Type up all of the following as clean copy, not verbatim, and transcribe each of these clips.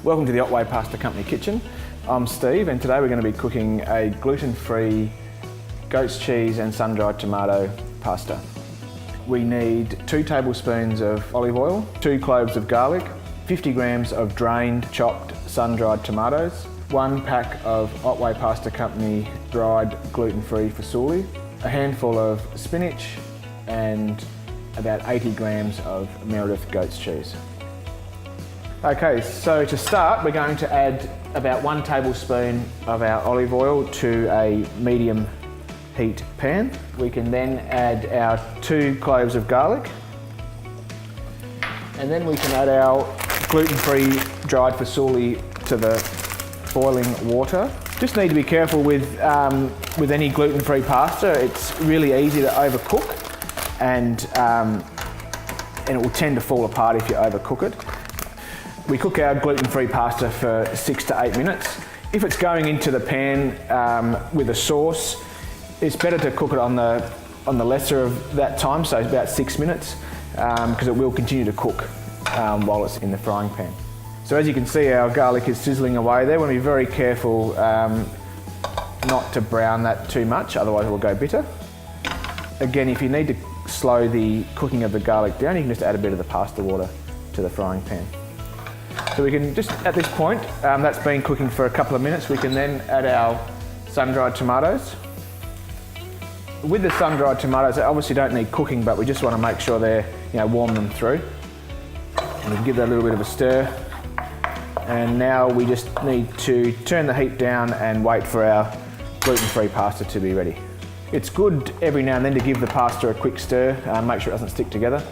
Welcome to the Otway Pasta Company kitchen. I'm Steve and today we're going to be cooking a gluten-free goat's cheese and sun-dried tomato pasta. We need 2 tablespoons of olive oil, 2 cloves of garlic, 50 grams of drained chopped sun-dried tomatoes, 1 pack of Otway Pasta Company dried gluten-free Fusilli, a handful of spinach and about 80 grams of Meredith goat's cheese. Okay, so to start we're going to add about 1 tablespoon of our olive oil to a medium heat pan. We can then add our 2 cloves of garlic, and then we can add our gluten-free dried Fusilli to the boiling water. Just need to be careful with any gluten-free pasta. It's really easy to overcook, and it will tend to fall apart if you overcook it. We cook our gluten-free pasta for 6 to 8 minutes. If it's going into the pan with a sauce, it's better to cook it on the lesser of that time, so about 6 minutes, because it will continue to cook while it's in the frying pan. So as you can see, our garlic is sizzling away there. We want to be very careful not to brown that too much, otherwise it will go bitter. Again, if you need to slow the cooking of the garlic down, you can just add a bit of the pasta water to the frying pan. So we can just, at this point, that's been cooking for a couple of minutes, we can then add our sun-dried tomatoes. With the sun-dried tomatoes, they obviously don't need cooking, but we just want to make sure they're, warm them through. And we can give that a little bit of a stir. And now we just need to turn the heat down and wait for our gluten-free pasta to be ready. It's good every now and then to give the pasta a quick stir, make sure it doesn't stick together.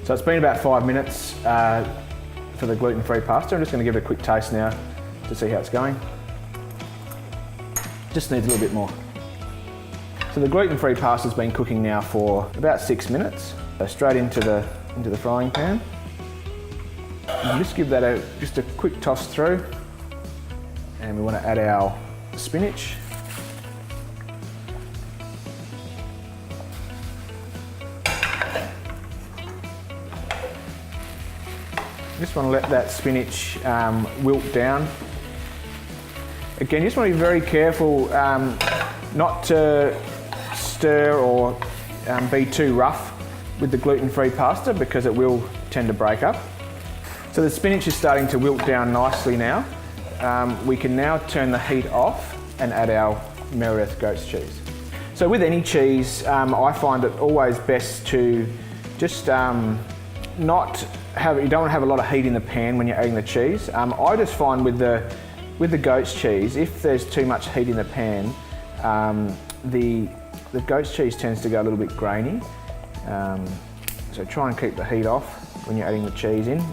So it's been about 5 minutes for the gluten-free pasta. I'm just going to give it a quick taste now to see how it's going. Just needs a little bit more. So the gluten-free pasta's been cooking now for about 6 minutes. So straight into the frying pan. And just give that just a quick toss through. And we want to add our spinach. Just want to let that spinach wilt down. Again, you just want to be very careful not to stir or be too rough with the gluten-free pasta, because it will tend to break up. So the spinach is starting to wilt down nicely now. We can now turn the heat off and add our Meredith goat's cheese. So with any cheese, I find it always best to just you don't want to have a lot of heat in the pan when you're adding the cheese. I just find with the goat's cheese, if there's too much heat in the pan, the goat's cheese tends to go a little bit grainy. So try and keep the heat off when you're adding the cheese in.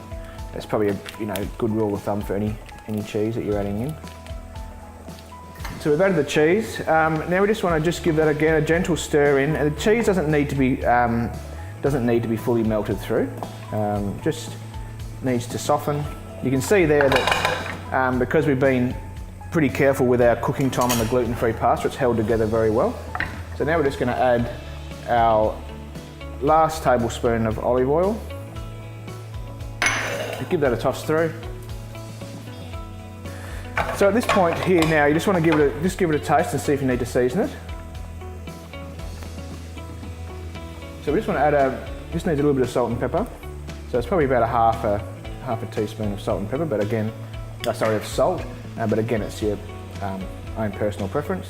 That's probably a good rule of thumb for any cheese that you're adding in. So we've added the cheese. Now we just want to give that again a gentle stir in, and the cheese doesn't need to be fully melted through. Just needs to soften. You can see there that because we've been pretty careful with our cooking time on the gluten-free pasta, it's held together very well. So now we're just going to add our last tablespoon of olive oil. Give that a toss through. So at this point here now, you just want to give it a taste and see if you need to season it. So we just want to add just needs a little bit of salt and pepper. So it's probably about half a teaspoon of salt and pepper, but again, of salt. But again, it's your own personal preference.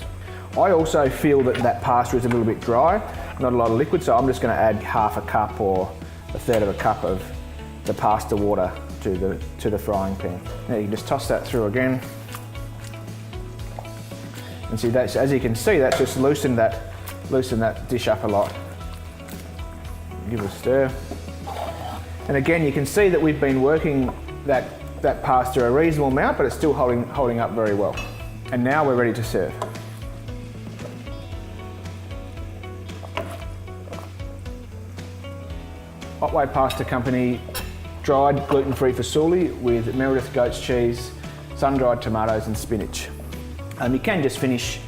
I also feel that pasta is a little bit dry, not a lot of liquid, so I'm just going to add half a cup or a third of a cup of the pasta water to the frying pan. Now you can just toss that through again. And see, as you can see, that's just loosened that dish up a lot. Give it a stir. And again, you can see that we've been working that pasta a reasonable amount, but it's still holding up very well. And now we're ready to serve. Otway Pasta Company dried gluten-free Fusilli with Meredith goat's cheese, sun-dried tomatoes and spinach. You can just finish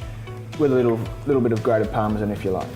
with a little bit of grated parmesan if you like.